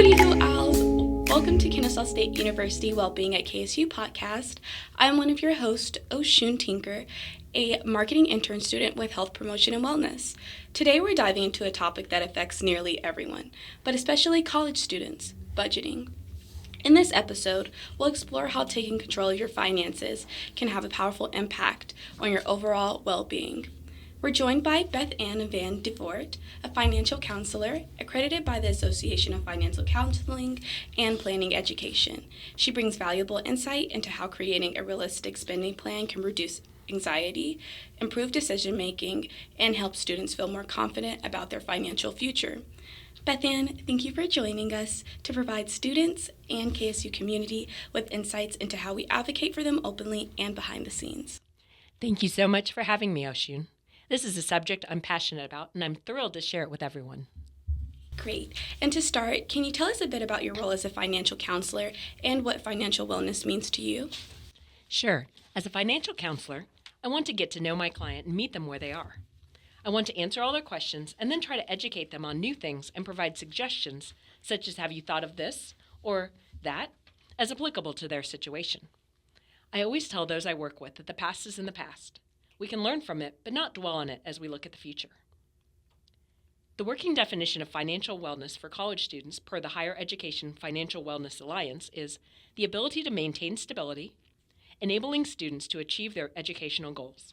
Hooty Hoo Owls! Welcome to Kennesaw State University Wellbeing KSU Podcast. I'm one of your hosts, Oshun Tinker, a marketing intern student with health promotion and wellness. Today we're diving into a topic that affects nearly everyone, but especially college students, budgeting. In this episode, we'll explore how taking control of your finances can have a powerful impact on your overall well-being. We're joined by BethAnne Van de Voort, a financial counselor accredited by the Association of Financial Counseling and Planning Education. She brings valuable insight into how creating a realistic spending plan can reduce anxiety, improve decision-making, and help students feel more confident about their financial future. BethAnne, thank you for joining us to provide students and KSU community with insights into how we advocate for them openly and behind the scenes. Thank you so much for having me, Oshun. This is a subject I'm passionate about, and I'm thrilled to share it with everyone. Great. And to start, can you tell us a bit about your role as a financial counselor and what financial wellness means to you? Sure. As a financial counselor, I want to get to know my client and meet them where they are. I want to answer all their questions and then try to educate them on new things and provide suggestions, such as have you thought of this or that, as applicable to their situation. I always tell those I work with that the past is in the past. We can learn from it, but not dwell on it as we look at the future. The working definition of financial wellness for college students per the Higher Education Financial Wellness Alliance is the ability to maintain stability, enabling students to achieve their educational goals.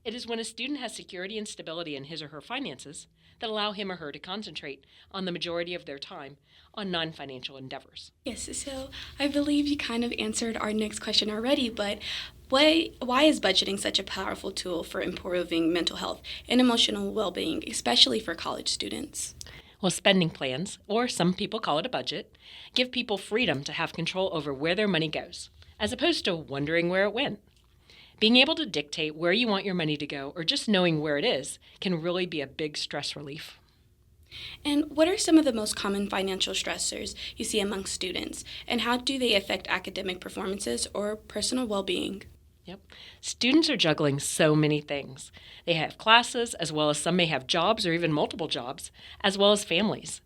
It is when a student has security and stability in his or her finances that allow him or her to concentrate on the majority of their time on non-financial endeavors. Yes, so I believe you kind of answered our next question already, but why is budgeting such a powerful tool for improving mental health and emotional well-being, especially for college students? Well, spending plans, or some people call it a budget, give people freedom to have control over where their money goes, as opposed to wondering where it went. Being able to dictate where you want your money to go, or just knowing where it is, can really be a big stress relief. And what are some of the most common financial stressors you see among students, and how do they affect academic performances or personal well-being? Yep. Students are juggling so many things. They have classes, as well as some may have jobs or even multiple jobs, as well as families.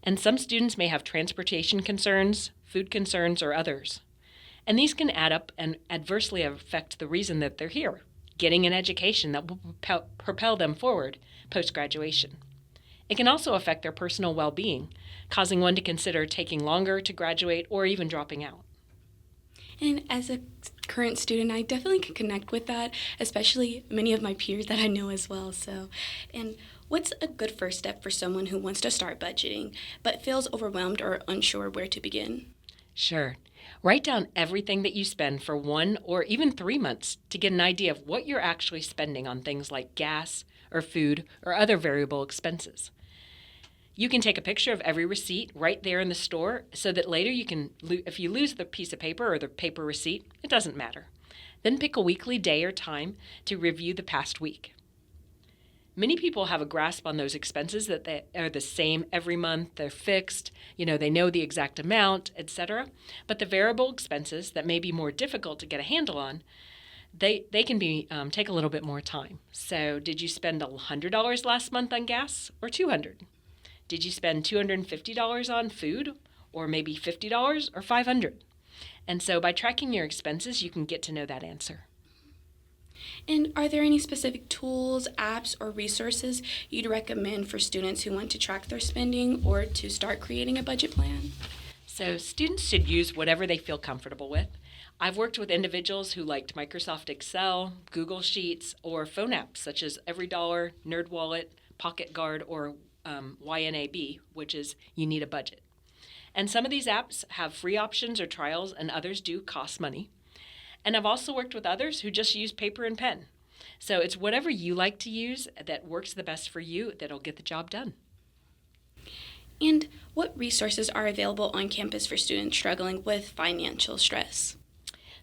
And some students may have transportation concerns, food concerns, or others. And these can add up and adversely affect the reason that they're here, getting an education that will propel them forward post-graduation. It can also affect their personal well-being, causing one to consider taking longer to graduate or even dropping out. And as a current student, I definitely can connect with that, especially many of my peers that I know as well. And what's a good first step for someone who wants to start budgeting but feels overwhelmed or unsure where to begin? Sure. Write down everything that you spend for 1 or even 3 months to get an idea of what you're actually spending on things like gas or food or other variable expenses. You can take a picture of every receipt right there in the store so that later you can, if you lose the piece of paper or the paper receipt, it doesn't matter. Then pick a weekly day or time to review the past week. Many people have a grasp on those expenses that they are the same every month, they're fixed, they know the exact amount, etc. But the variable expenses that may be more difficult to get a handle on, they can be take a little bit more time. So did you spend $100 last month on gas or $200? Did you spend $250 on food or maybe $50 or $500? And so by tracking your expenses, you can get to know that answer. And are there any specific tools, apps, or resources you'd recommend for students who want to track their spending or to start creating a budget plan? So students should use whatever they feel comfortable with. I've worked with individuals who liked Microsoft Excel, Google Sheets, or phone apps such as EveryDollar, NerdWallet, Pocket Guard, or YNAB, which is You Need a Budget. And some of these apps have free options or trials, and others do cost money. And I've also worked with others who just use paper and pen. So it's whatever you like to use that works the best for you that'll get the job done. And what resources are available on campus for students struggling with financial stress?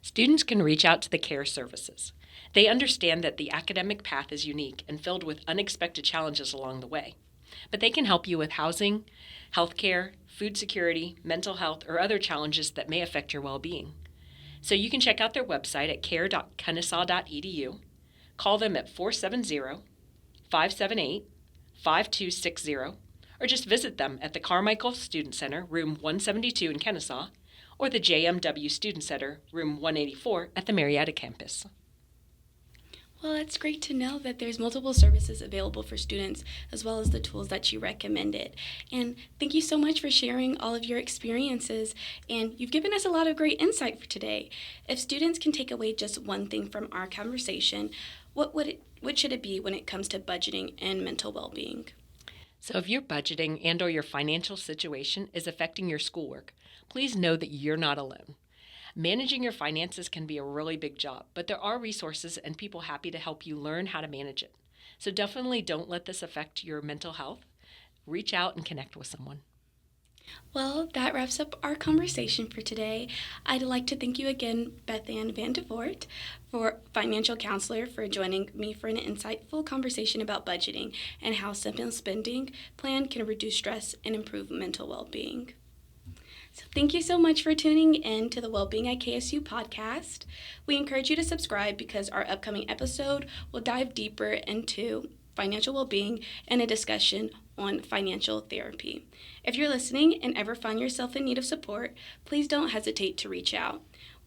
Students can reach out to the care services. They understand that the academic path is unique and filled with unexpected challenges along the way. But they can help you with housing, healthcare, food security, mental health, or other challenges that may affect your well-being. So you can check out their website at care.kennesaw.edu, call them at 470-578-5260, or just visit them at the Carmichael Student Center, room 172 in Kennesaw, or the JMW Student Center, room 184 at the Marietta campus. Well, it's great to know that there's multiple services available for students as well as the tools that you recommended. And thank you so much for sharing all of your experiences. And you've given us a lot of great insight for today. If students can take away just one thing from our conversation, what should it be when it comes to budgeting and mental well-being? So if your budgeting and or your financial situation is affecting your schoolwork, please know that you're not alone. Managing your finances can be a really big job, but there are resources and people happy to help you learn how to manage it. So definitely don't let this affect your mental health. Reach out and connect with someone. Well, that wraps up our conversation for today. I'd like to thank you again, BethAnne Van de Voort, for financial counselor, for joining me for an insightful conversation about budgeting and how simple spending plan can reduce stress and improve mental well-being. So thank you so much for tuning in to the Wellbeing at KSU podcast. We encourage you to subscribe because our upcoming episode will dive deeper into financial well-being and a discussion on financial therapy. If you're listening and ever find yourself in need of support, please don't hesitate to reach out.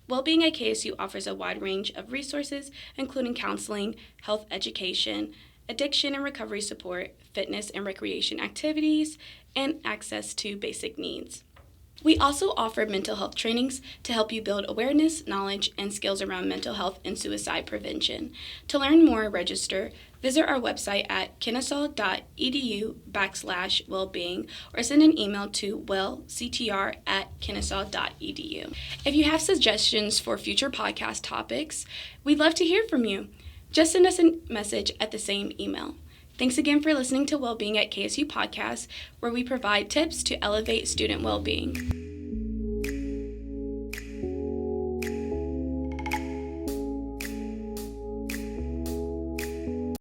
Wellbeing at KSU offers a wide range of resources, including counseling, health education, addiction and recovery support, fitness and recreation activities, and access to basic needs. We also offer mental health trainings to help you build awareness, knowledge, and skills around mental health and suicide prevention. To learn more, register, visit our website at kennesaw.edu/wellbeing or send an email to wellctr@kennesaw.edu. If you have suggestions for future podcast topics, we'd love to hear from you. Just send us a message at the same email. Thanks again for listening to Wellbeing at KSU Podcast, where we provide tips to elevate student well-being.